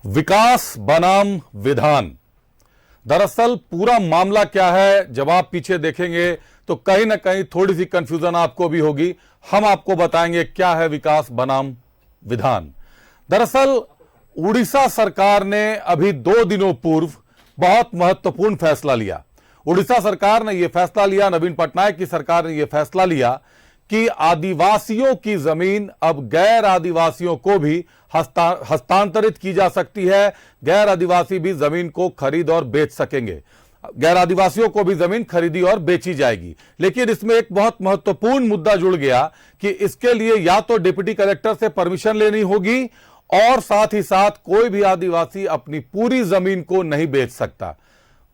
विकास बनाम विधान। दरअसल पूरा मामला क्या है, जब आप पीछे देखेंगे तो कहीं ना कहीं थोड़ी सी कंफ्यूजन आपको भी होगी। हम आपको बताएंगे क्या है विकास बनाम विधान। दरअसल उड़ीसा सरकार ने अभी 2 दिनों पूर्व बहुत महत्वपूर्ण फैसला लिया। उड़ीसा सरकार ने यह फैसला लिया, नवीन पटनायक की सरकार ने यह फैसला लिया कि आदिवासियों की जमीन अब गैर आदिवासियों को भी हस्तांतरित की जा सकती है। गैर आदिवासी भी जमीन को खरीद और बेच सकेंगे, गैर आदिवासियों को भी जमीन खरीदी और बेची जाएगी। लेकिन इसमें एक बहुत महत्वपूर्ण मुद्दा जुड़ गया कि इसके लिए या तो डिप्टी कलेक्टर से परमिशन लेनी होगी और साथ ही साथ कोई भी आदिवासी अपनी पूरी जमीन को नहीं बेच सकता।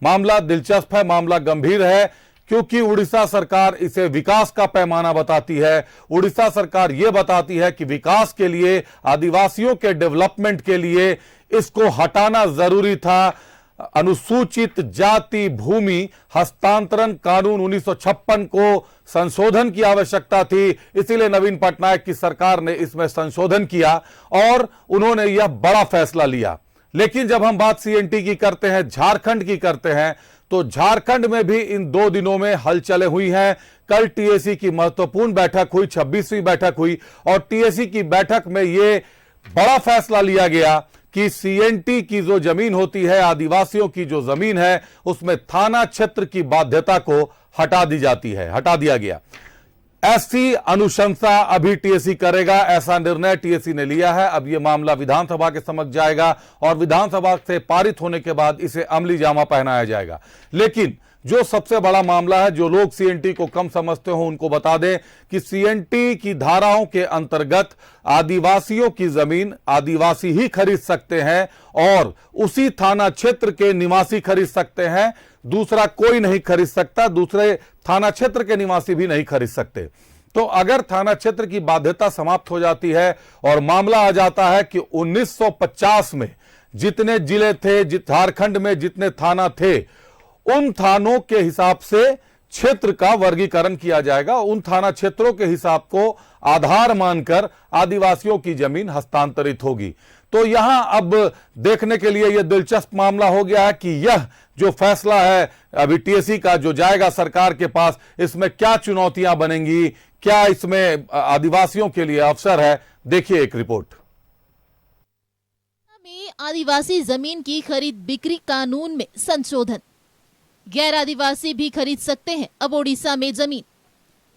मामला दिलचस्प है, मामला गंभीर है, क्योंकि उड़ीसा सरकार इसे विकास का पैमाना बताती है। उड़ीसा सरकार यह बताती है कि विकास के लिए, आदिवासियों के डेवलपमेंट के लिए इसको हटाना जरूरी था। अनुसूचित जाति भूमि हस्तांतरण कानून 1956 को संशोधन की आवश्यकता थी, इसीलिए नवीन पटनायक की सरकार ने इसमें संशोधन किया और उन्होंने यह बड़ा फैसला लिया। लेकिन जब हम बात सीएनटी की करते हैं, झारखंड की करते हैं, तो झारखंड में भी इन 2 दिनों में हलचलें हुई हैं। कल टीएसी की महत्वपूर्ण बैठक हुई, 26वीं बैठक हुई और टीएसी की बैठक में यह बड़ा फैसला लिया गया कि सीएनटी की जो जमीन होती है, आदिवासियों की जो जमीन है, उसमें थाना क्षेत्र की बाध्यता को हटा दिया गया। ऐसी अनुशंसा अभी टीएसी करेगा, ऐसा निर्णय टीएसी ने लिया है। अब यह मामला विधानसभा के समक्ष जाएगा और विधानसभा से पारित होने के बाद इसे अमली जामा पहनाया जाएगा। लेकिन जो सबसे बड़ा मामला है, जो लोग सीएनटी को कम समझते हो उनको बता दें कि सीएनटी की धाराओं के अंतर्गत आदिवासियों की जमीन आदिवासी ही खरीद सकते हैं और उसी थाना क्षेत्र के निवासी खरीद सकते हैं, दूसरा कोई नहीं खरीद सकता, दूसरे थाना क्षेत्र के निवासी भी नहीं खरीद सकते। तो अगर थाना क्षेत्र की बाध्यता समाप्त हो जाती है और मामला आ जाता है कि 1950 में जितने जिले थे, झारखंड में जितने थाना थे, उन थानों के हिसाब से क्षेत्र का वर्गीकरण किया जाएगा। उन थाना क्षेत्रों के हिसाब को आधार मानकर आदिवासियों की जमीन हस्तांतरित होगी। तो यहां अब देखने के लिए यह दिलचस्प मामला हो गया है कि यह जो फैसला है अभी टीएसी का जो जाएगा सरकार के पास, इसमें क्या चुनौतियां बनेंगी, क्या इसमें आदिवासियों के लिए अवसर है। देखिए एक रिपोर्ट में आदिवासी जमीन की खरीद बिक्री कानून में संशोधन। गैर आदिवासी भी खरीद सकते हैं अब ओडिशा में जमीन।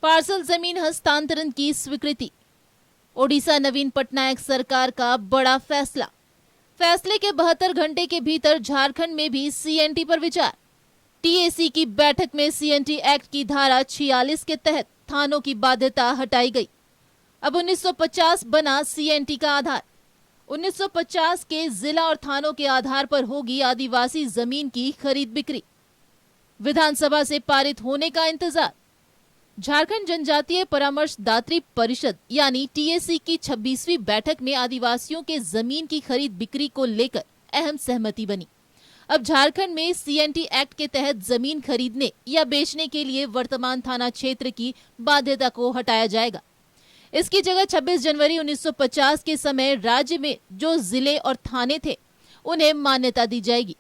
पार्सल जमीन हस्तांतरण की स्वीकृति। ओडिशा नवीन पटनायक सरकार का बड़ा फैसला। फैसले के 72 घंटे के भीतर झारखंड में भी सीएनटी पर विचार। टीएसी की बैठक में सीएनटी एक्ट की धारा 46 के तहत थानों की बाध्यता हटाई गई। अब 1950 बना सीएनटी का आधार। 1950 के जिला और थानों के आधार पर होगी आदिवासी जमीन की खरीद बिक्री। विधानसभा से पारित होने का इंतजार। झारखंड जनजातीय परामर्शदात्री परिषद यानी टीएसी की 26वीं बैठक में आदिवासियों के जमीन की खरीद बिक्री को लेकर अहम सहमति बनी। अब झारखंड में सीएनटी एक्ट के तहत जमीन खरीदने या बेचने के लिए वर्तमान थाना क्षेत्र की बाध्यता को हटाया जाएगा। इसकी जगह 26 जनवरी 1950 के समय राज्य में जो जिले और थाने थे उन्हें मान्यता दी जाएगी।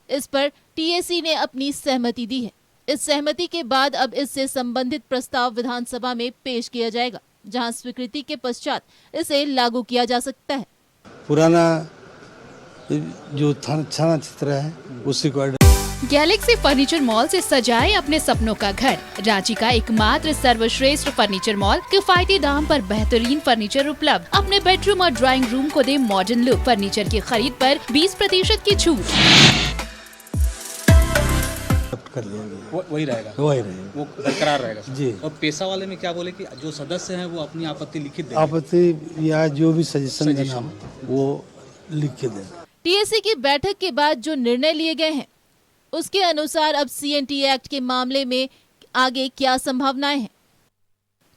इस पर टीएसी ने अपनी सहमति दी है। इस सहमति के बाद अब इससे संबंधित प्रस्ताव विधानसभा में पेश किया जाएगा, जहां स्वीकृति के पश्चात इसे लागू किया जा सकता है। पुराना जो थाना क्षेत्र है उसी को गैलेक्सी फर्नीचर मॉल से सजाए अपने सपनों का घर। रांची का एकमात्र सर्वश्रेष्ठ फर्नीचर मॉल, किफायती दाम पर बेहतरीन फर्नीचर उपलब्ध। अपने बेडरूम और ड्राइंग रूम को दे मॉडर्न लुक। फर्नीचर की खरीद पर 20% की छूट। कर लेंगे, वही रहेगा, वो बरकरार रहेगा जी। और पेशा वाले में क्या बोले कि जो सदस्य हैं वो अपनी आपत्ति लिखित दें, आपत्ति या जो भी सजेशन देना वो लिख के दें। टीएसी की बैठक के बाद जो निर्णय लिए गए हैं उसके अनुसार अब सीएनटी एक्ट के मामले में आगे क्या संभावनाएं हैं।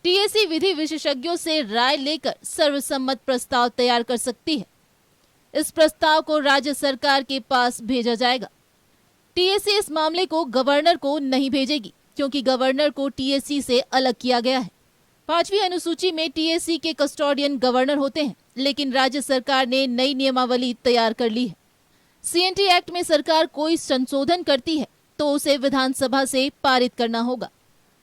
टीएसी विधि विशेषज्ञों से राय लेकर सर्वसम्मत प्रस्ताव तैयार कर सकती है। इस प्रस्ताव को राज्य सरकार के पास भेजा जाएगा। टीएसी इस मामले को गवर्नर को नहीं भेजेगी, क्योंकि गवर्नर को टीएसी से अलग किया गया है। 5वीं अनुसूची में टीएसी के कस्टोडियन गवर्नर होते हैं, लेकिन राज्य सरकार ने नई नियमावली तैयार कर ली है। सीएनटी एक्ट में सरकार कोई संशोधन करती है तो उसे विधानसभा से पारित करना होगा।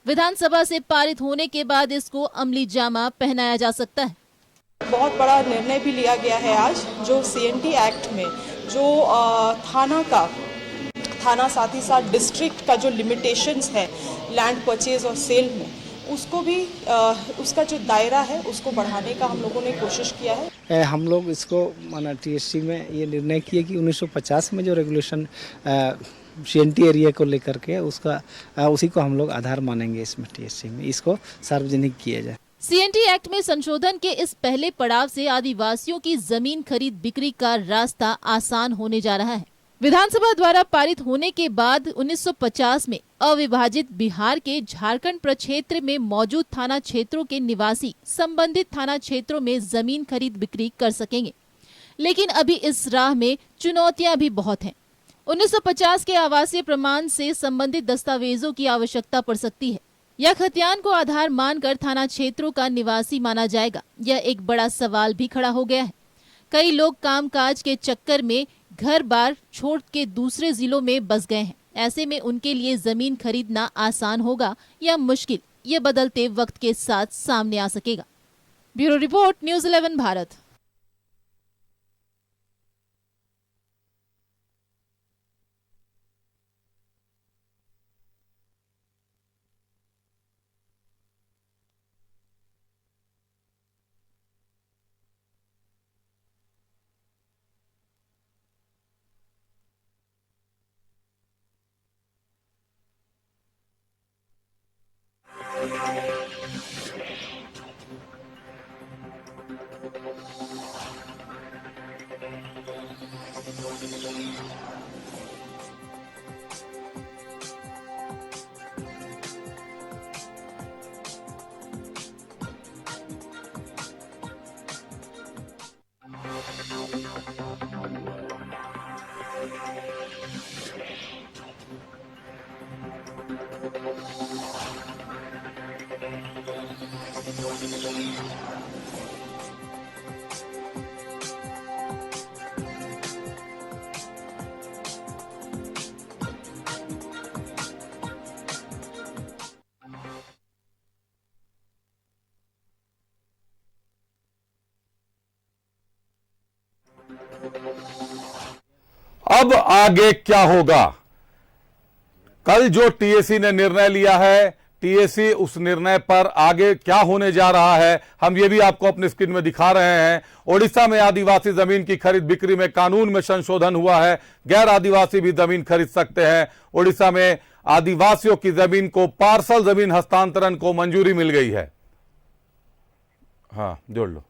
विधानसभा से पारित होने के बाद इसको अमली जामा पहनाया जा सकता है। बहुत बड़ा निर्णय भी लिया गया है आज, जो सीएनटी एक्ट में जो थाना साथ ही साथ डिस्ट्रिक्ट का जो लिमिटेशंस है लैंड परचेज और सेल में, उसको भी उसका जो दायरा है उसको बढ़ाने का हम लोगों ने कोशिश किया है। हम लोग इसको माना टीएससी में ये निर्णय किए कि 1950 में जो रेगुलेशन सीएनटी एरिया को लेकर के उसी को हम लोग आधार मानेंगे इसमें टीएससी में, इसको सार्वजनिक किया जाए। सीएनटी एक्ट में संशोधन के इस पहले पड़ाव से आदिवासियों की जमीन खरीद बिक्री का रास्ता आसान होने जा रहा है। विधानसभा द्वारा पारित होने के बाद 1950 में अविभाजित बिहार के झारखंड प्रक्षेत्र में मौजूद थाना क्षेत्रों के निवासी संबंधित थाना क्षेत्रों में जमीन खरीद बिक्री कर सकेंगे, लेकिन अभी इस राह में चुनौतियां भी बहुत हैं। 1950 के आवासीय प्रमाण से संबंधित दस्तावेजों की आवश्यकता पड़ सकती है या खतियान को आधार मानकर थाना क्षेत्रों का निवासी माना जाएगा। यह एक बड़ा सवाल भी खड़ा हो गया है। कई लोग कामकाज के चक्कर में घर बार छोड़ के दूसरे जिलों में बस गए हैं। ऐसे में उनके लिए जमीन खरीदना आसान होगा या मुश्किल, ये बदलते वक्त के साथ सामने आ सकेगा। Bureau report, news 11 Bharat. अब आगे क्या होगा? कल जो टीएसी ने निर्णय लिया है, टीएसी उस निर्णय पर आगे क्या होने जा रहा है, हम ये भी आपको अपनी स्क्रीन में दिखा रहे हैं। ओडिशा में आदिवासी जमीन की खरीद बिक्री में कानून में संशोधन हुआ है। गैर आदिवासी भी जमीन खरीद सकते हैं। ओडिशा में आदिवासियों की जमीन को पार्सल जमीन हस्तांतरण को मंजूरी मिल गई है। हाँ, जोड़ लो।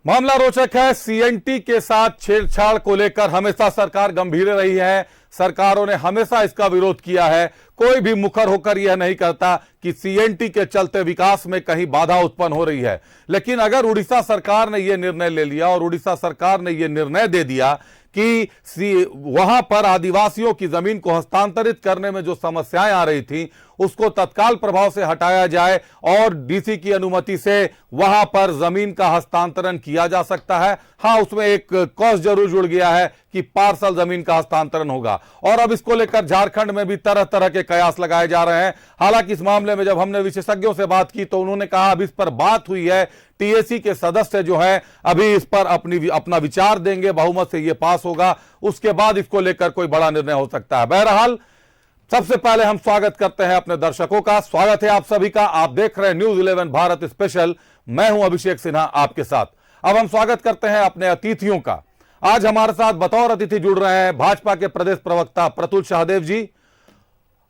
मामला रोचक है। सीएनटी के साथ छेड़छाड़ को लेकर हमेशा सरकार गंभीर रही है। सरकारों ने हमेशा इसका विरोध किया है। कोई भी मुखर होकर यह नहीं कहता कि सीएनटी के चलते विकास में कहीं बाधा उत्पन्न हो रही है। लेकिन अगर उड़ीसा सरकार ने यह निर्णय ले लिया और उड़ीसा सरकार ने यह निर्णय दे दिया कि वहां पर आदिवासियों की जमीन को हस्तांतरित करने में जो समस्याएं आ रही थी उसको तत्काल प्रभाव से हटाया जाए और डीसी की अनुमति से वहां पर जमीन का हस्तांतरण किया जा सकता है। हाँ, उसमें एक कॉस्ट जरूर जुड़ गया है कि पार्सल जमीन का हस्तांतरण होगा और अब इसको लेकर झारखंड में भी तरह तरह के कयास लगाए जा रहे हैं। हालांकि इस मामले में जब हमने विशेषज्ञों से बात की तो उन्होंने कहा अब इस पर बात हुई है, टीएसी के सदस्य जो है अभी इस पर अपना विचार देंगे, बहुमत से यह पास होगा, उसके बाद इसको लेकर कोई बड़ा निर्णय हो सकता है। बहरहाल सबसे पहले हम स्वागत करते हैं अपने दर्शकों का। स्वागत है आप सभी का। आप देख रहे हैं न्यूज़ 11 भारत स्पेशल। मैं हूं अभिषेक सिन्हा आपके साथ। अब हम स्वागत करते हैं अपने अतिथियों का। आज हमारे साथ बतौर अतिथि जुड़ रहे हैं भाजपा के प्रदेश प्रवक्ता प्रतुल शाहदेव जी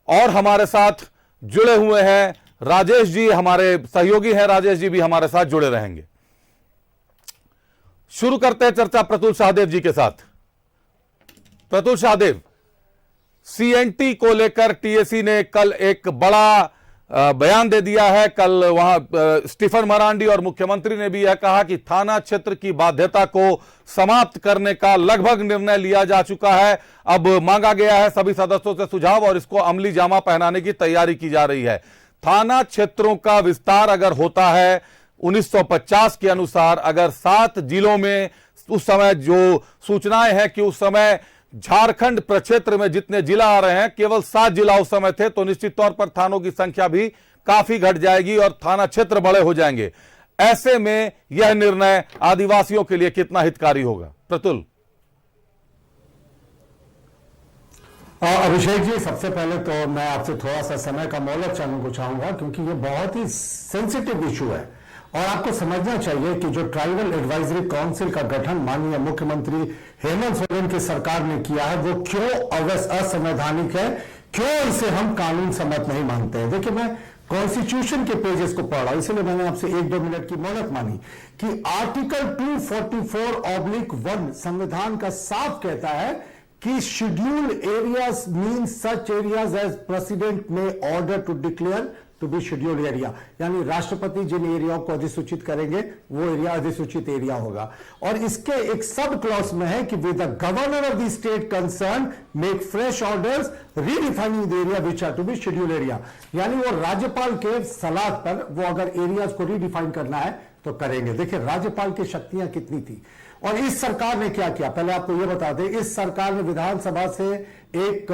और हमारे साथ जुड़े हुए हैं राजेश जी, हमारे सहयोगी हैं। राजेश जी भी हमारे साथ जुड़े रहेंगे। शुरू करते हैं चर्चा प्रतुल शाहदेव जी के साथ। प्रतुल शाहदेव, सीएनटी को लेकर टीएसी ने कल एक बड़ा बयान दे दिया है। कल वहां स्टीफन मरांडी और मुख्यमंत्री ने भी यह कहा कि थाना क्षेत्र की बाध्यता को समाप्त करने का लगभग निर्णय लिया जा चुका है। अब मांगा गया है सभी सदस्यों से सुझाव और इसको अमली जामा पहनाने की तैयारी की जा रही है। थाना क्षेत्रों का विस्तार अगर होता है 1950 के अनुसार, अगर 7 जिलों में उस समय जो सूचनाएं हैं कि उस समय झारखंड प्रक्षेत्र में जितने जिला आ रहे हैं केवल 7 जिला उस समय थे, तो निश्चित तौर पर थानों की संख्या भी काफी घट जाएगी और थाना क्षेत्र बड़े हो जाएंगे। ऐसे में यह निर्णय आदिवासियों के लिए कितना हितकारी होगा? प्रतुल। अभिषेक जी, सबसे पहले तो मैं आपसे थोड़ा सा समय का मोहलत चाहने को चाहूंगा, क्योंकि ये बहुत ही सेंसिटिव इशू है और आपको समझना चाहिए कि जो ट्राइबल एडवाइजरी काउंसिल का गठन माननीय मुख्यमंत्री हेमंत सोरेन की सरकार ने किया है वो क्यों असंवैधानिक है, क्यों इसे हम कानून सम्मत नहीं मानते हैं। देखिए, मैं कॉन्स्टिट्यूशन के पेजेस को पढ़ रहा हूं, इसलिए मैंने आपसे 1-2 मिनट की मोहलत मांगी कि आर्टिकल 244(1) संविधान का साफ कहता है कि schedule areas mean such areas as president may order to declare to be schedule area, यानी राष्ट्रपति जिन एरियाओं को अधिसूचित करेंगे वो एरिया अधिसूचित एरिया होगा। और इसके एक सब क्लॉज में है कि with the governor of the state concern make fresh orders redefining the area which are to be schedule area, यानी वो राज्यपाल के सलाह पर वो अगर एरियाज को रीडिफाइन करना है तो करेंगे। देखिए, राज्यपाल की शक्तियां कितनी थी और इस सरकार ने क्या किया, पहले आपको यह बता दें, इस सरकार ने विधानसभा से एक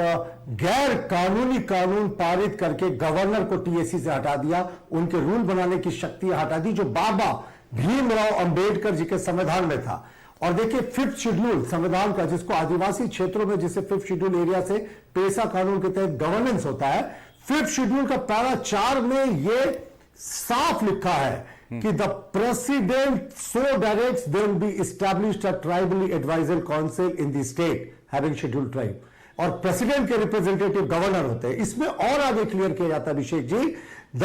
गैर कानूनी कानून पारित करके गवर्नर को टीएसी से हटा दिया, उनके रूल बनाने की शक्तियां हटा दी जो बाबा भीमराव अंबेडकर जी के संविधान में था। और देखिए, 5th शेड्यूल संविधान का, जिसको आदिवासी क्षेत्रों में जिसे 5th शेड्यूल एरिया से पेशा कानून के तहत गवर्नेंस होता है, 5th शेड्यूल का पैरा 4 में यह साफ लिखा है कि the president so directs there will be established a tribally advisory council in the state having scheduled tribe, और प्रेसिडेंट के रिप्रेजेंटेटिव गवर्नर होते हैं। इसमें और आगे क्लियर किया जाता है Abhishek ji, the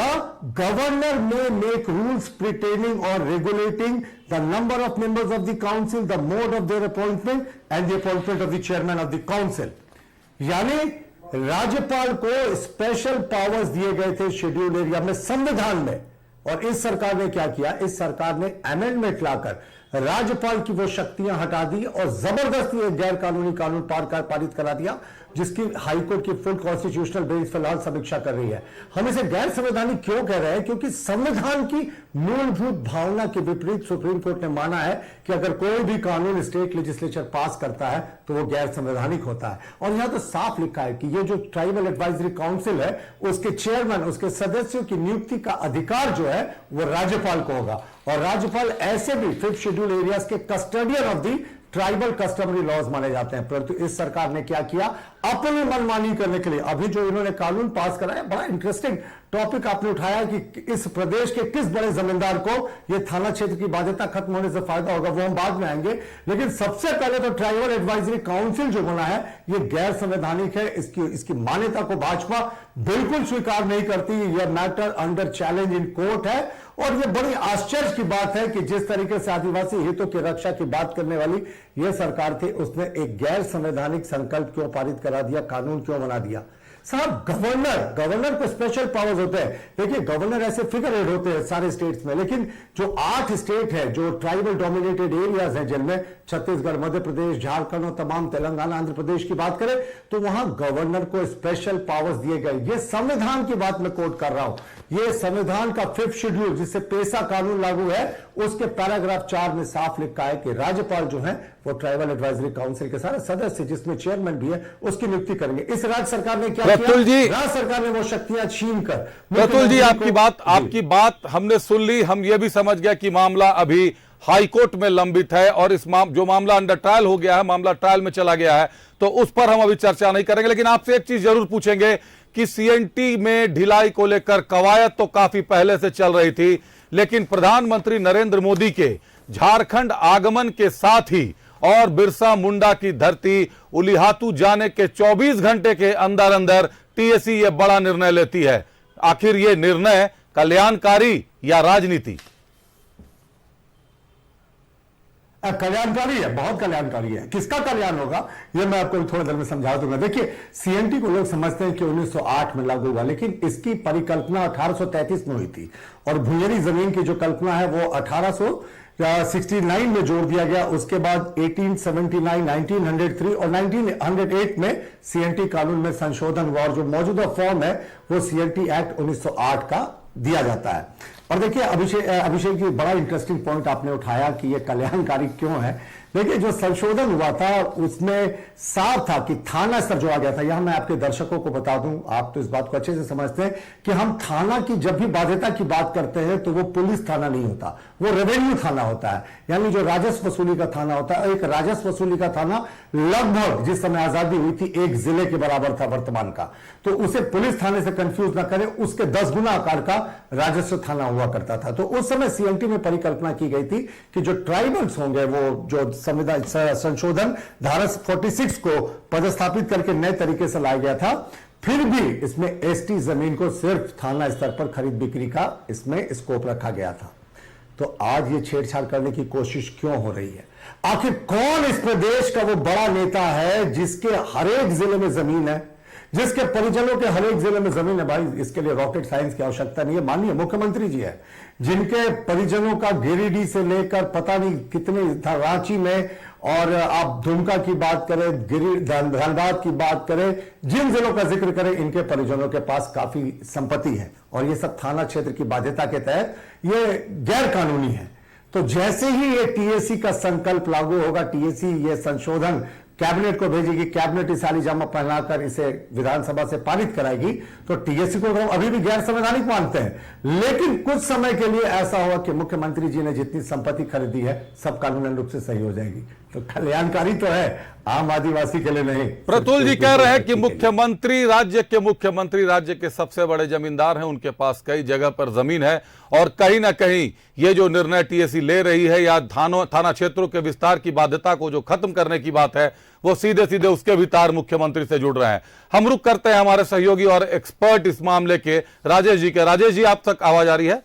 governor may make rules pertaining और regulating the number of members of the council, the mode of their appointment and the appointment of the chairman of the council. यानी राज्यपाल को स्पेशल पावर्स दिए गए थे शेड्यूल एरिया में संविधान में, और इस सरकार ने क्या किया, इस सरकार ने अमेंडमेंट लाकर राज्यपाल की वो शक्तियां हटा दी और जबरदस्ती एक गैर कानूनी कानून पारित करा दिया, जिसकी हाईकोर्ट की फुल कॉन्स्टिट्यूशनल बेंच फिलहाल समीक्षा कर रही है। हम इसे गैर संवैधानिक क्यों कह रहे हैं, क्योंकि संविधान की मूलभूत भावना के विपरीत सुप्रीम कोर्ट ने माना है कि अगर कोई भी कानून स्टेट लेजिस्लेचर पास करता है तो वो गैर संवैधानिक होता है। और यहां तो साफ लिखा है कि ये जो ट्राइबल एडवाइजरी काउंसिल है उसके चेयरमैन, उसके सदस्यों की नियुक्ति का अधिकार जो है वो राज्यपाल को होगा, और राज्यपाल ऐसे भी 5th शेड्यूल एरियाज के custodian of the tribal customary laws माने जाते हैं। परंतु इस सरकार ने क्या किया, अपनी मनमानी करने के लिए अभी जो इन्होंने कानून पास कराया, बड़ा इंटरेस्टिंग टॉपिक आपने उठाया कि इस प्रदेश के किस बड़े जमींदार को यह थाना क्षेत्र की बाध्यता खत्म होने से फायदा होगा, वो हम बाद में आएंगे। लेकिन सबसे पहले तो ट्राइबल एडवाइजरी काउंसिल जो बना है यह गैर संवैधानिक है, इसकी मान्यता को भाजपा बिल्कुल स्वीकार नहीं करती। यह matter under challenge in court है, और यह बड़ी आश्चर्य की बात है कि जिस तरीके से आदिवासी हितों की रक्षा की बात करने वाली यह सरकार थी, उसने एक गैर संवैधानिक संकल्प क्यों पारित करा दिया, कानून क्यों बना दिया। साहब, गवर्नर को स्पेशल पावर्स होते हैं। देखिए, गवर्नर ऐसे फिगर हेड होते हैं सारे स्टेट्स में, लेकिन जो 8 स्टेट है जो ट्राइबल डोमिनेटेड एरियाज हैं, जिनमें छत्तीसगढ़, मध्य प्रदेश, झारखंड और तमाम तेलंगाना, आंध्र प्रदेश की बात करें तो वहां गवर्नर को स्पेशल पावर्स दिए गए। यह संविधान की बात मैं कोट कर रहा हूं, यह संविधान का 5th शेड्यूल जिससे पेशा कानून लागू है उसके पैराग्राफ 4 में साफ लिखा है कि राज्यपाल जो है वो ट्राइबल एडवाइजरी काउंसिल के सारे सदस्य, जिसमें चेयरमैन भी है, उसकी नियुक्ति करेंगे। इस राज्य सरकार ने क्या प्रतुल जी, राज्य सरकार ने वो शक्तियां छीन कर, प्रतुल जी आपकी बात हमने सुन ली। हम ये भी समझ गया कि मामला अभी हाईकोर्ट में लंबित है और इस जो मामला अंडर ट्रायल हो गया है, मामला ट्रायल में चला गया है, तो उस पर हम अभी चर्चा नहीं करेंगे। लेकिन आपसे एक चीज जरूर पूछेंगे कि सीएनटी में ढिलाई को लेकर कवायद तो काफी पहले से चल रही थी, लेकिन प्रधानमंत्री नरेंद्र मोदी के झारखंड आगमन के साथ ही और बिरसा मुंडा की धरती उलिहातू जाने के 24 घंटे के अंदर अंदर टीएसी यह बड़ा निर्णय लेती है। आखिर यह निर्णय कल्याणकारी या राजनीति? कल्याणकारी है, बहुत कल्याणकारी है। किसका कल्याण होगा यह मैं आपको थोड़ी देर में समझा दूंगा। देखिए, सीएनटी को लोग समझते हैं कि 1908 में लागू हुआ, लेकिन इसकी परिकल्पना 1833 में हुई थी और भुंजरी जमीन की जो कल्पना है वो 1869 में जोड़ दिया गया। उसके बाद 1879, 1903 और 1908 में सीएनटी कानून में संशोधन हुआ और जो मौजूदा फॉर्म है वो सीएनटी एक्ट 1908 का दिया जाता है। और देखिए अभिषेक जी, बड़ा इंटरेस्टिंग पॉइंट आपने उठाया कि ये कल्याणकारी क्यों है। देखिए, जो संशोधन हुआ था उसमें साफ था कि थाना स्तर जो आ गया था, यहां मैं आपके दर्शकों को बता दूं, आप तो इस बात को अच्छे से समझते हैं कि हम थाना की जब भी बाध्यता की बात करते हैं तो वो पुलिस थाना नहीं होता, वो रेवेन्यू थाना होता है। यानी जो राजस्व वसूली का थाना होता है, एक राजस्व वसूली का थाना लगभग जिस समय आजादी हुई थी 1 जिले के बराबर था वर्तमान का। तो उसे पुलिस थाने से कंफ्यूज ना करें, उसके 10 गुना आकार का राजस्व थाना हुआ करता था। तो उस समय सीएनटी में परिकल्पना की गई थी कि जो ट्राइबल्स होंगे, वो जो संविधान संशोधन धारा 46 को पदस्थापित करके नए तरीके से लाया गया था, फिर भी इसमें एसटी जमीन को सिर्फ थाना स्तर पर खरीद बिक्री का इसमें स्कोप रखा गया था। तो आज ये छेड़छाड़ करने की कोशिश क्यों हो रही है? आखिर कौन इस प्रदेश का वो बड़ा नेता है जिसके हर एक जिले में जमीन है, जिसके परिजनों के हर एक जिले में जमीन है? भाई, इसके लिए रॉकेट साइंस की आवश्यकता नहीं है। माननीय मुख्यमंत्री जी है, जिनके परिजनों का गिरिडीह से लेकर पता नहीं कितने रांची में, और आप दुमका की बात करें, धनबाद की बात करें, जिन जिलों का जिक्र करें, इनके परिजनों के पास काफी संपत्ति है और ये सब थाना क्षेत्र की बाध्यता के तहत ये गैर कानूनी है। तो जैसे ही ये टीएसी का संकल्प लागू होगा, टीएसी ये संशोधन कैबिनेट को भेजेगी, कैबिनेट इस सारी जामा पहनाकर इसे विधानसभा से पारित कराएगी, तो टीएसी को हम अभी भी गैर संवैधानिक मानते हैं, लेकिन कुछ समय के लिए ऐसा होगा कि मुख्यमंत्री जी ने जितनी संपत्ति खरीदी है सब कानूनन रूप से सही हो जाएगी। तो कल्याणकारी तो है, आम आदिवासी के लिए नहीं। प्रतुल जी कह रहे हैं कि मुख्यमंत्री राज्य के सबसे बड़े जमींदार हैं, उनके पास कई जगह पर जमीन है और कहीं ना कहीं ये जो निर्णय टीएसी ले रही है या थाना क्षेत्रों के विस्तार की बाध्यता को जो खत्म करने की बात है, वो सीधे सीधे उसके भी तार मुख्यमंत्री से जुड़ रहे हैं। हम रुक करते हैं हमारे सहयोगी और एक्सपर्ट इस मामले के राजेश जी के। राजेश जी, आप तक आवाज आ रही है?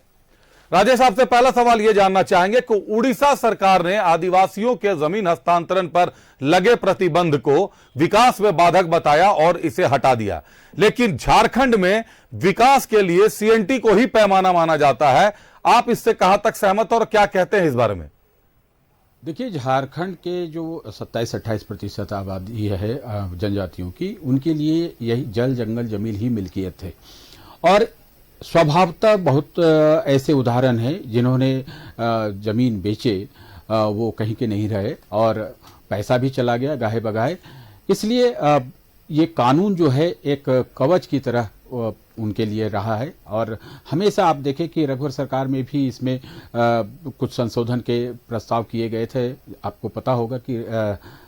राजेश, आपसे पहला सवाल यह जानना चाहेंगे कि उड़ीसा सरकार ने आदिवासियों के जमीन हस्तांतरण पर लगे प्रतिबंध को विकास में बाधक बताया और इसे हटा दिया, लेकिन झारखंड में विकास के लिए सीएनटी को ही पैमाना माना जाता है। आप इससे कहां तक सहमत और क्या कहते हैं इस बारे में? देखिए, झारखंड के जो 27-28% आबादी है जनजातियों की, उनके लिए यही जल जंगल जमीन ही मिल्कियत है। और स्वभावतः बहुत ऐसे उदाहरण हैं जिन्होंने जमीन बेचे, वो कहीं के नहीं रहे और पैसा भी चला गया गाहे बगाहे। इसलिए ये कानून जो है एक कवच की तरह उनके लिए रहा है। और हमेशा आप देखें कि रघुवर सरकार में भी इसमें कुछ संशोधन के प्रस्ताव किए गए थे। आपको पता होगा कि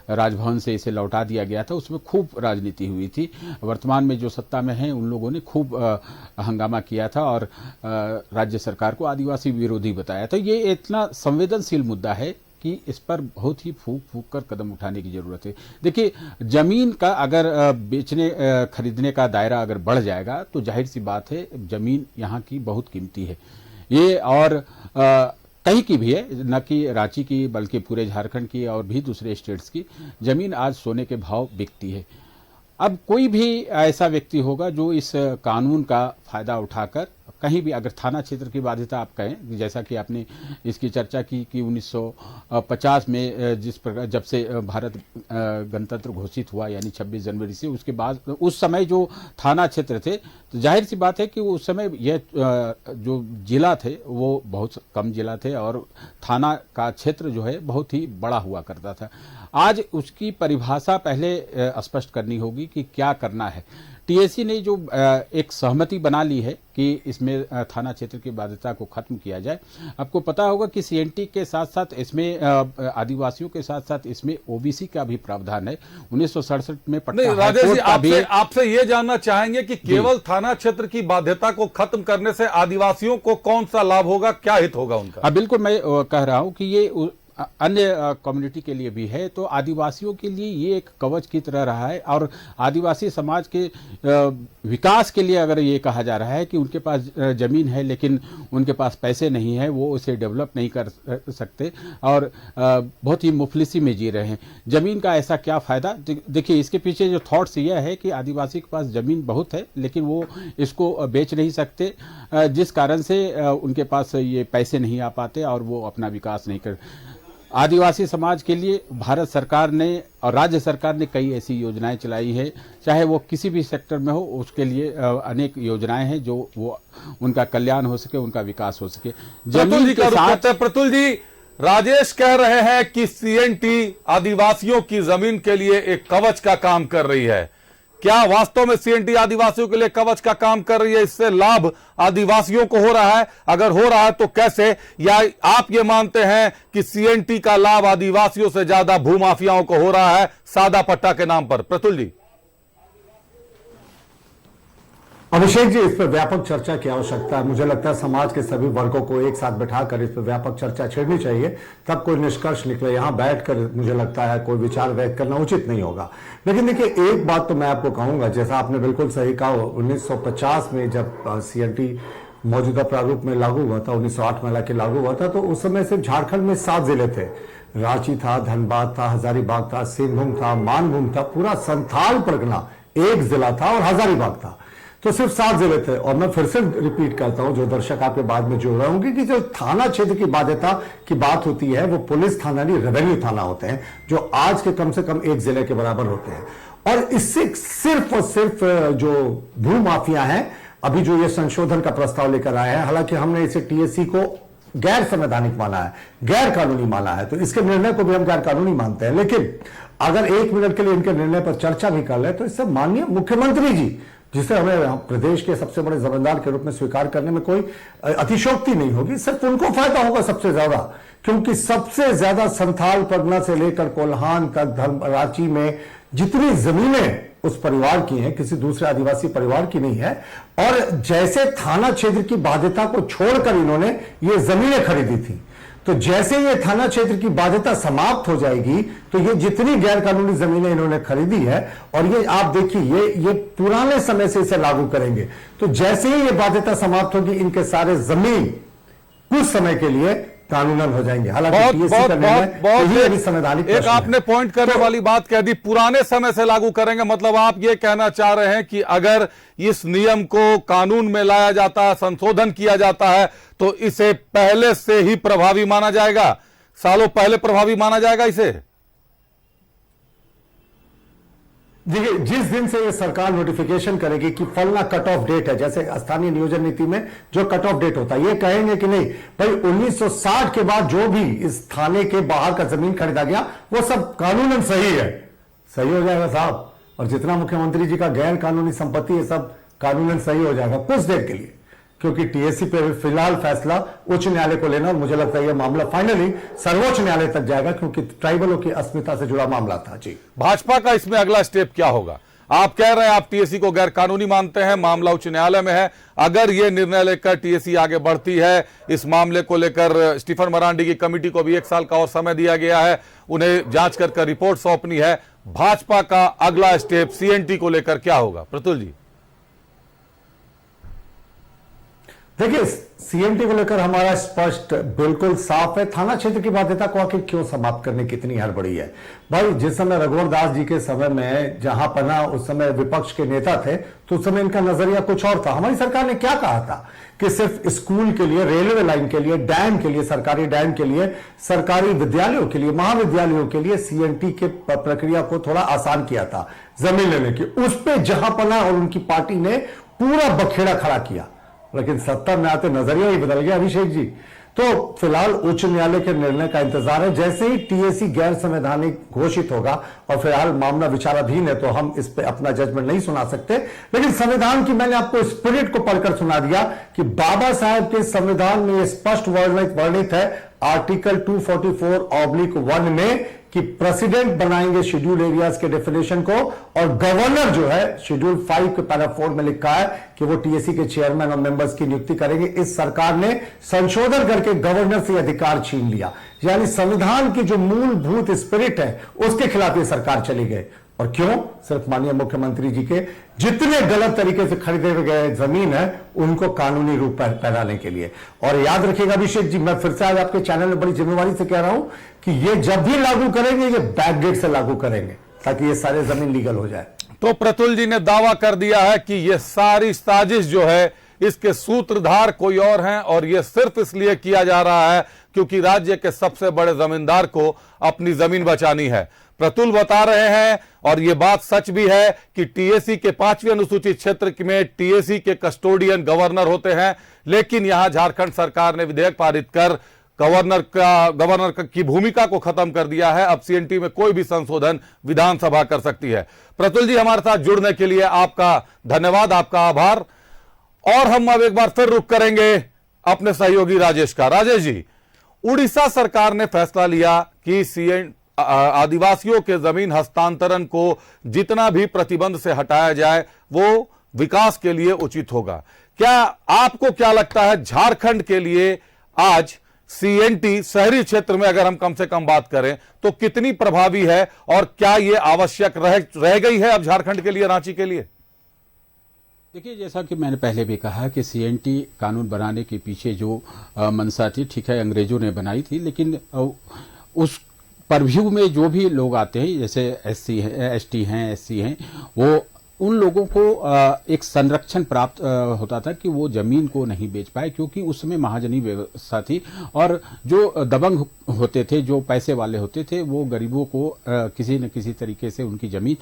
राजभवन से इसे लौटा दिया गया था, उसमें खूब राजनीति हुई थी। वर्तमान में जो सत्ता में हैं उन लोगों ने खूब हंगामा किया था और राज्य सरकार को आदिवासी विरोधी बताया। तो ये इतना संवेदनशील मुद्दा है कि इस पर बहुत ही फूक फूक कर कदम उठाने की जरूरत है। देखिए, जमीन का अगर बेचने खरीदने का दायरा अगर बढ़ जाएगा तो जाहिर सी बात है जमीन यहाँ की बहुत कीमती है। ये और कहीं की भी है, न कि रांची की बल्कि पूरे झारखंड की और भी दूसरे स्टेट्स की जमीन आज सोने के भाव बिकती है। अब कोई भी ऐसा व्यक्ति होगा जो इस कानून का फायदा उठाकर कहीं भी, अगर थाना क्षेत्र की बाध्यता आप कहें, जैसा कि आपने इसकी चर्चा की कि 1950 में जिस प्रकार जब से भारत गणतंत्र घोषित हुआ यानी 26 जनवरी से, उसके बाद उस समय जो थाना क्षेत्र थे, तो जाहिर सी बात है कि उस समय यह जो जिला थे वो बहुत कम जिला थे और थाना का क्षेत्र जो है बहुत ही बड़ा हुआ करता था। आज उसकी परिभाषा पहले स्पष्ट करनी होगी कि क्या करना है। टीएसी ने जो एक सहमति बना ली है कि इसमें थाना क्षेत्र की बाध्यता को खत्म किया जाए। आपको पता होगा कि सीएनटी के साथ साथ इसमें आदिवासियों के साथ साथ इसमें ओबीसी का भी प्रावधान है। 1967 में पटना राजेश जी, आपसे ये जानना चाहेंगे कि केवल थाना क्षेत्र की बाध्यता को खत्म करने से आदिवासियों को कौन सा लाभ होगा, क्या हित होगा उनका? बिल्कुल, मैं कह रहा हूं कि ये अन्य कम्युनिटी के लिए भी है। तो आदिवासियों के लिए ये एक कवच की तरह रहा है और आदिवासी समाज के विकास के लिए अगर ये कहा जा रहा है कि उनके पास जमीन है लेकिन उनके पास पैसे नहीं है, वो उसे डेवलप नहीं कर सकते और बहुत ही मुफलिसी में जी रहे हैं। जमीन का ऐसा क्या फायदा? देखिए, इसके पीछे जो थॉट्स यह है कि आदिवासी के पास जमीन बहुत है लेकिन वो इसको बेच नहीं सकते, जिस कारण से उनके पास ये पैसे नहीं आ पाते और वो अपना विकास नहीं कर। आदिवासी समाज के लिए भारत सरकार ने और राज्य सरकार ने कई ऐसी योजनाएं चलाई है, चाहे वो किसी भी सेक्टर में हो, उसके लिए अनेक योजनाएं हैं जो वो उनका कल्याण हो सके, उनका विकास हो सके। जमीन के साथ प्रतुल जी, राजेश कह रहे हैं कि सीएनटी आदिवासियों की जमीन के लिए एक कवच का काम कर रही है। क्या वास्तव में सीएनटी आदिवासियों के लिए कवच का काम कर रही है? इससे लाभ आदिवासियों को हो रहा है? अगर हो रहा है तो कैसे? या आप ये मानते हैं कि सीएनटी का लाभ आदिवासियों से ज्यादा भूमाफियाओं को हो रहा है सादा पट्टा के नाम पर? प्रतुल जी। अभिषेक जी, इस पर व्यापक चर्चा की आवश्यकता है। मुझे लगता है समाज के सभी वर्गों को एक साथ बैठाकर इस पर व्यापक चर्चा छेड़नी चाहिए, तब कोई निष्कर्ष निकले। यहां बैठकर मुझे लगता है कोई विचार व्यक्त करना उचित नहीं होगा। लेकिन देखिए, एक बात तो मैं आपको कहूंगा, जैसा आपने बिल्कुल सही कहा, 1950 में जब सीएनटी मौजूदा प्रारूप में लागू हुआ था, 1908 में लाके लागू हुआ था, तो उस समय सिर्फ झारखंड में 7 जिले थे। रांची था, धनबाद था, हजारीबाग था, सिंहभूम था, मानभूम था, पूरा संथाल परगना एक जिला था और हजारीबाग था। तो सिर्फ 7 जिले थे। और मैं फिर से रिपीट करता हूं, जो दर्शक आपके बाद में जुड़ रहे होंगे, कि जो थाना क्षेत्र की बाध्यता की बात होती है वो पुलिस थाना नहीं, रेवेन्यू थाना होते हैं, जो आज के कम से कम एक जिले के बराबर होते हैं। और इससे सिर्फ और सिर्फ जो भू माफिया हैं, अभी जो ये संशोधन का प्रस्ताव लेकर आए हैं, हालांकि हमने इसे टीएससी को गैर संवैधानिक माना है, गैर कानूनी माना है, तो इसके निर्णय को भी हम गैर कानूनी मानते हैं। लेकिन अगर 1 मिनट के लिए इनके निर्णय पर चर्चा भी कर ले, तो इससे माननीय मुख्यमंत्री जी, जिसे हमें प्रदेश के सबसे बड़े जमींदार के रूप में स्वीकार करने में कोई अतिशयोक्ति नहीं होगी, सिर्फ उनको फायदा होगा सबसे ज्यादा, क्योंकि सबसे ज्यादा संथाल परगना से लेकर कोल्हान तक रांची में जितनी जमीनें उस परिवार की हैं, किसी दूसरे आदिवासी परिवार की नहीं है। और जैसे थाना क्षेत्र की बाध्यता को छोड़कर इन्होंने ये जमीनें खरीदी थी, तो जैसे ये थाना क्षेत्र की बाध्यता समाप्त हो जाएगी, तो ये जितनी गैर कानूनी जमीनें इन्होंने खरीदी है, और ये आप देखिए ये पुराने समय से इसे लागू करेंगे, तो जैसे ही ये बाध्यता समाप्त होगी, इनके सारे जमीन कुछ समय के लिए कानूनन हो जाएंगे। हालांकि संवैधानिक एक आपने पॉइंट करने वाली बात कह दी, पुराने समय से लागू करेंगे, मतलब आप ये कहना चाह रहे हैं कि अगर इस नियम को कानून में लाया जाता है, संशोधन किया जाता है, तो इसे पहले से ही प्रभावी माना जाएगा, सालों पहले प्रभावी माना जाएगा इसे? देखिए, जिस दिन से ये सरकार नोटिफिकेशन करेगी कि फलना कट ऑफ डेट है, जैसे स्थानीय नियोजन नीति में जो कट ऑफ डेट होता है, ये कहेंगे कि नहीं भाई 1960 के बाद जो भी इस थाने के बाहर का जमीन खरीदा गया वो सब कानूनन सही है, सही हो जाएगा साहब। और जितना मुख्यमंत्री जी का गैर कानूनी संपत्ति है सब कानूनन सही हो जाएगा कुछ देर के लिए, क्योंकि टीएससी पे फिलहाल फैसला उच्च न्यायालय को लेना, और मुझे लगता है यह मामला फाइनली सर्वोच्च न्यायालय तक जाएगा, क्योंकि ट्राइबलों की अस्मिता से जुड़ा मामला था। जी, भाजपा का इसमें अगला स्टेप क्या होगा? आप कह रहे हैं आप टीएससी को गैर कानूनी मानते हैं, मामला उच्च न्यायालय में है, अगर यह निर्णय लेकर टीएससी आगे बढ़ती है, इस मामले को लेकर स्टीफन मरांडी की कमेटी को भी 1 साल का और समय दिया गया है, उन्हें जांच कर रिपोर्ट सौंपनी है, भाजपा का अगला स्टेप सीएनटी को लेकर क्या होगा? प्रतुल जी। देखिए, सीएनटी को लेकर हमारा स्पष्ट बिल्कुल साफ है। थाना क्षेत्र की बाध्यता को आखिर क्यों समाप्त करने की इतनी हड़बड़ी है? भाई, जिस समय रघुवर दास जी के समय में जहां पना उस समय विपक्ष के नेता थे, तो उस समय इनका नजरिया कुछ और था। हमारी सरकार ने क्या कहा था कि सिर्फ स्कूल के लिए, रेलवे लाइन के लिए, डैम के लिए, सरकारी डैम के लिए, सरकारी विद्यालयों के लिए, महाविद्यालयों के लिए सीएनटी के प्रक्रिया को थोड़ा आसान किया था जमीन लेने की। उस पर जहां पना और उनकी पार्टी ने पूरा बखेड़ा खड़ा किया, लेकिन 70 में आते नजरिया ही बदल गया अभिषेक जी। तो फिलहाल उच्च न्यायालय के निर्णय का इंतजार है। जैसे ही टीएससी गैर संवैधानिक घोषित होगा, और फिलहाल मामला विचाराधीन है, तो हम इस पे अपना जजमेंट नहीं सुना सकते, लेकिन संविधान की मैंने आपको स्पिरिट को पढ़कर सुना दिया कि बाबा साहब के संविधान में यह स्पष्ट वर्णित है आर्टिकल 244(1) में कि प्रेसिडेंट बनाएंगे शेड्यूल एरियाज के डेफिनेशन को, और गवर्नर जो है शेड्यूल 5 के पैरा 4 में लिखा है कि वो टीएसी के चेयरमैन और मेंबर्स की नियुक्ति करेंगे। इस सरकार ने संशोधन करके गवर्नर से अधिकार छीन लिया, यानी संविधान की जो मूलभूत स्पिरिट है उसके खिलाफ ये सरकार चली गई। और क्यों? सिर्फ माननीय मुख्यमंत्री जी के जितने गलत तरीके से खरीदे गए जमीन है उनको कानूनी रूप पर पहनाने के लिए। और याद रखिएगा अभिषेक जी, मैं फिर से आज आपके चैनल में बड़ी जिम्मेवारी से कह रहा हूं कि ये जब भी लागू करेंगे ये बैकडेट से लागू करेंगे ताकि ये सारे जमीन लीगल हो जाए। तो प्रतुल जी ने दावा कर दिया है कि ये सारी साजिश जो है इसके सूत्रधार कोई और हैं और ये सिर्फ इसलिए किया जा रहा है क्योंकि राज्य के सबसे बड़े जमींदार को अपनी जमीन बचानी है। प्रतुल बता रहे हैं और ये बात सच भी है कि टीएसी के 5वीं अनुसूचित क्षेत्र में टीएसी के कस्टोडियन गवर्नर होते हैं, लेकिन यहां झारखंड सरकार ने विधेयक पारित कर गवर्नर की भूमिका को खत्म कर दिया है। अब सीएनटी में कोई भी संशोधन विधानसभा कर सकती है। प्रतुल जी, हमारे साथ जुड़ने के लिए आपका धन्यवाद, आपका आभार। और हम अब एक बार फिर रुख करेंगे अपने सहयोगी राजेश का। राजेश जी, उड़ीसा सरकार ने फैसला लिया कि आदिवासियों के जमीन हस्तांतरण को जितना भी प्रतिबंध से हटाया जाए वो विकास के लिए उचित होगा। क्या आपको क्या लगता है झारखंड के लिए आज सीएनटी शहरी क्षेत्र में अगर हम कम से कम बात करें तो कितनी प्रभावी है और क्या यह आवश्यक रह गई है अब झारखंड के लिए, रांची के लिए? देखिए, जैसा कि मैंने पहले भी कहा कि सीएनटी कानून बनाने के पीछे जो मंशा थी, ठीक है, अंग्रेजों ने बनाई थी, लेकिन उस परव्यू में जो भी लोग आते हैं जैसे एससी हैं, एसटी हैं, एससी हैं, वो उन लोगों को एक संरक्षण प्राप्त होता था कि वो जमीन को नहीं बेच पाए, क्योंकि उसमें महाजनी व्यवस्था थी और जो दबंग होते थे, जो पैसे वाले होते थे, वो गरीबों को किसी न किसी तरीके से उनकी जमीन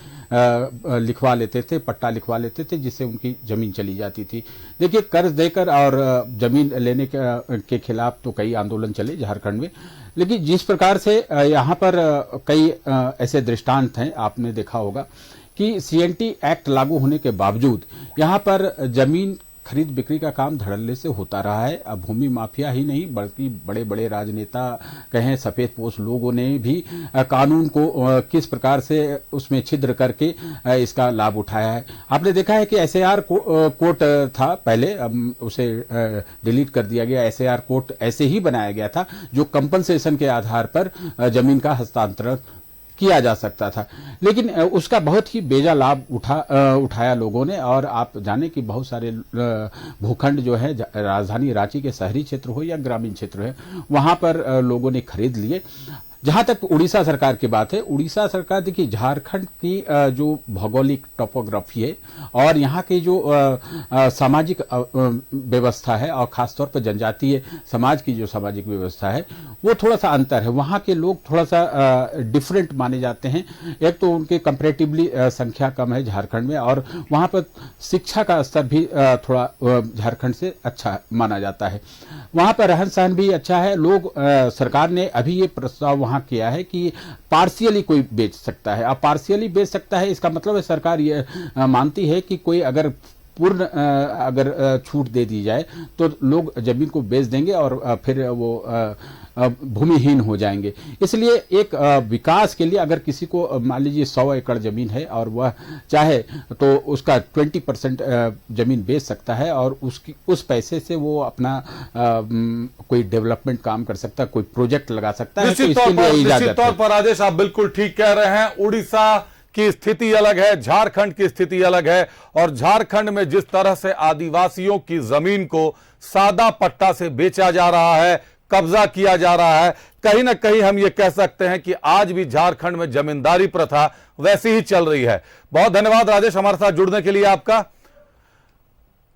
लिखवा लेते थे, पट्टा लिखवा लेते थे, जिससे उनकी जमीन चली जाती थी। देखिए, कर्ज देकर और जमीन लेने के खिलाफ तो कई आंदोलन चले झारखंड में, लेकिन जिस प्रकार से यहाँ पर कई ऐसे दृष्टांत हैं, आपने देखा होगा कि सीएनटी एक्ट लागू होने के बावजूद यहाँ पर जमीन खरीद बिक्री का काम धड़ल्ले से होता रहा है। अब भूमि माफिया ही नहीं बल्कि बड़े बड़े राजनेता कहें, सफेद पोश लोगों ने भी कानून को किस प्रकार से उसमें छिद्र करके इसका लाभ उठाया है। आपने देखा है कि एसएआर कोर्ट था पहले, अब उसे डिलीट कर दिया गया। एसएआर कोर्ट ऐसे ही बनाया गया था जो कंपनसेशन के आधार पर जमीन का हस्तांतरण किया जा सकता था, लेकिन उसका बहुत ही बेजा लाभ उठाया लोगों ने। और आप जाने कि बहुत सारे भूखंड जो है राजधानी रांची के शहरी क्षेत्र हो या ग्रामीण क्षेत्र है, वहां पर लोगों ने खरीद लिए। जहां तक उड़ीसा सरकार की बात है, उड़ीसा सरकार देखिए झारखंड की जो भौगोलिक टोपोग्राफी है और यहाँ की जो सामाजिक व्यवस्था है और खासतौर पर जनजातीय समाज की जो सामाजिक व्यवस्था है वो थोड़ा सा अंतर है। वहाँ के लोग थोड़ा सा डिफरेंट माने जाते हैं। एक तो उनके कंपैरेटिवली संख्या कम है झारखंड में, और वहाँ पर शिक्षा का स्तर भी थोड़ा झारखंड से अच्छा माना जाता है। वहाँ पर रहन सहन भी अच्छा है। लोग सरकार ने अभी ये प्रस्ताव वहाँ किया है कि पार्शियली कोई बेच सकता है। अब पार्शियली बेच सकता है, इसका मतलब है सरकार ये मानती है कि कोई अगर पूर्ण अगर छूट दे दी जाए तो लोग जमीन को बेच देंगे और फिर वो भूमिहीन हो जाएंगे। इसलिए एक विकास के लिए अगर किसी को मान लीजिए 100 एकड़ जमीन है और वह चाहे तो उसका 20% जमीन बेच सकता है और उस पैसे से वो अपना कोई डेवलपमेंट काम कर सकता है, कोई प्रोजेक्ट लगा सकता है। निश्चित तौर पर राजेश, आप बिल्कुल ठीक कह रहे हैं। उड़ीसा की स्थिति अलग है, झारखंड की स्थिति अलग है, और झारखंड में जिस तरह से आदिवासियों की जमीन को सादा पट्टा से बेचा जा रहा है, कब्जा किया जा रहा है, कहीं ना कहीं हम ये कह सकते हैं कि आज भी झारखंड में जमींदारी प्रथा वैसी ही चल रही है। बहुत धन्यवाद राजेश हमारे साथ जुड़ने के लिए आपका।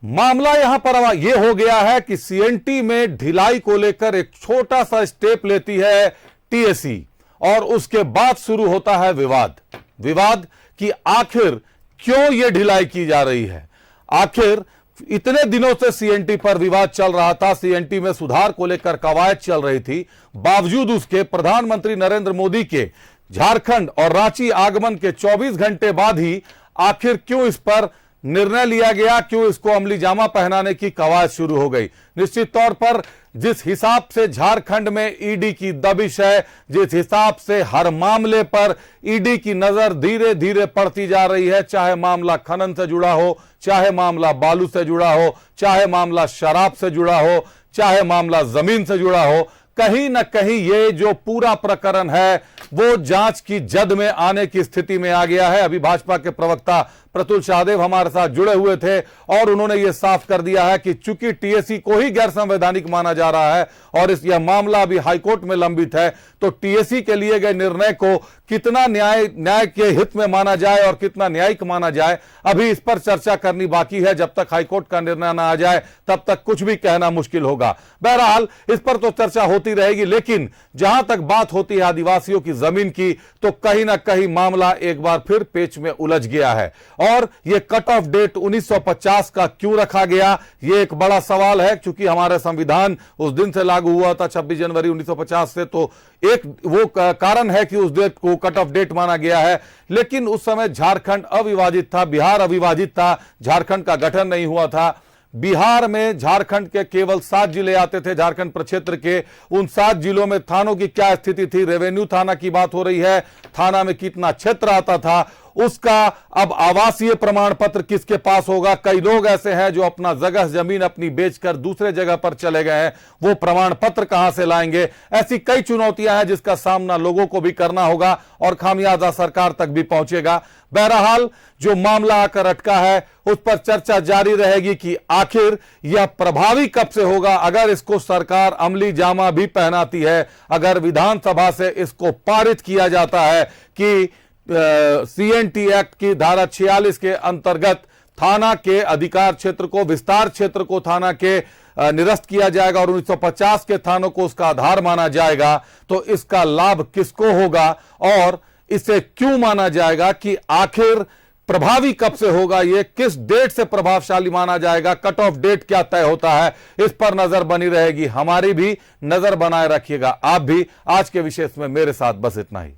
मामला यहां पर यह हो गया है कि सीएनटी में ढिलाई को लेकर एक छोटा सा स्टेप लेती है टीएसी और उसके बाद शुरू होता है विवाद कि आखिर क्यों यह ढिलाई की जा रही है। आखिर इतने दिनों से सीएनटी पर विवाद चल रहा था, सीएनटी में सुधार को लेकर कवायद चल रही थी, बावजूद उसके प्रधानमंत्री नरेंद्र मोदी के झारखंड और रांची आगमन के 24 घंटे बाद ही आखिर क्यों इस पर निर्णय लिया गया, क्यों इसको अमली जामा पहनाने की कवायद शुरू हो गई। निश्चित तौर पर जिस हिसाब से झारखंड में ईडी की दबिश है, जिस हिसाब से हर मामले पर ईडी की नजर धीरे धीरे पड़ती जा रही है, चाहे मामला खनन से जुड़ा हो, चाहे मामला बालू से जुड़ा हो, चाहे मामला शराब से जुड़ा हो, चाहे मामला जमीन से जुड़ा हो, कहीं ना कहीं ये जो पूरा प्रकरण है वो जांच की जद में आने की स्थिति में आ गया है। अभी भाजपा के प्रवक्ता प्रतुल शाहदेव हमारे साथ जुड़े हुए थे और उन्होंने ये साफ कर दिया है कि चूंकि टीएससी को ही गैर संवैधानिक माना जा रहा है और यह मामला अभी हाईकोर्ट में लंबित है, तो टीएससी के लिए गए निर्णय को कितना न्याय के हित में माना जाए और कितना न्यायिक माना जाए, अभी इस पर चर्चा करनी बाकी है। जब तक हाईकोर्ट का निर्णय ना आ जाए तब तक कुछ भी कहना मुश्किल होगा। बहरहाल इस पर तो चर्चा होती रहेगी, लेकिन जहां तक बात होती है आदिवासियों की जमीन की, तो कहीं ना कहीं मामला एक बार फिर पेच में उलझ गया है। और यह कट ऑफ डेट 1950 का क्यों रखा गया, यह एक बड़ा सवाल है, क्योंकि हमारा संविधान उस दिन से लागू हुआ था 26 जनवरी 1950 से, तो एक वो कारण है कि उस डेट को कट ऑफ डेट माना गया है। लेकिन उस समय झारखंड अविभाजित था, बिहार अविभाजित था, झारखंड का गठन नहीं हुआ था। बिहार में झारखंड के केवल 7 जिले आते थे, झारखंड प्रक्षेत्र के। उन 7 जिलों में थानों की क्या स्थिति थी, रेवेन्यू थाना की बात हो रही है, थाना में कितना क्षेत्र आता था, उसका अब आवासीय प्रमाण पत्र किसके पास होगा। कई लोग ऐसे हैं जो अपना जगह जमीन अपनी बेचकर दूसरे जगह पर चले गए हैं, वो प्रमाण पत्र कहां से लाएंगे। ऐसी कई चुनौतियां हैं जिसका सामना लोगों को भी करना होगा और खामियाजा सरकार तक भी पहुंचेगा। बहरहाल जो मामला आकर अटका है उस पर चर्चा जारी रहेगी कि आखिर यह प्रभावी कब से होगा। अगर इसको सरकार अमली जामा भी पहनाती है, अगर विधानसभा से इसको पारित किया जाता है कि सीएनटी एक्ट की धारा 46 के अंतर्गत थाना के अधिकार क्षेत्र को, विस्तार क्षेत्र को थाना के निरस्त किया जाएगा और 1950 के थानों को उसका आधार माना जाएगा, तो इसका लाभ किसको होगा और इसे क्यों माना जाएगा कि आखिर प्रभावी कब से होगा, ये किस डेट से प्रभावशाली माना जाएगा, कट ऑफ डेट क्या तय होता है, इस पर नजर बनी रहेगी। हमारी भी नजर बनाए रखिएगा आप भी। आज के विशेष में मेरे साथ बस इतना ही।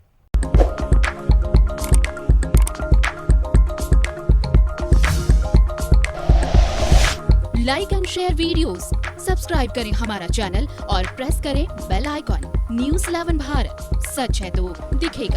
Like and share videos, subscribe करें हमारा चैनल और प्रेस करें बेल आइकॉन। न्यूज़ 11 भारत, सच है तो दिखेगा।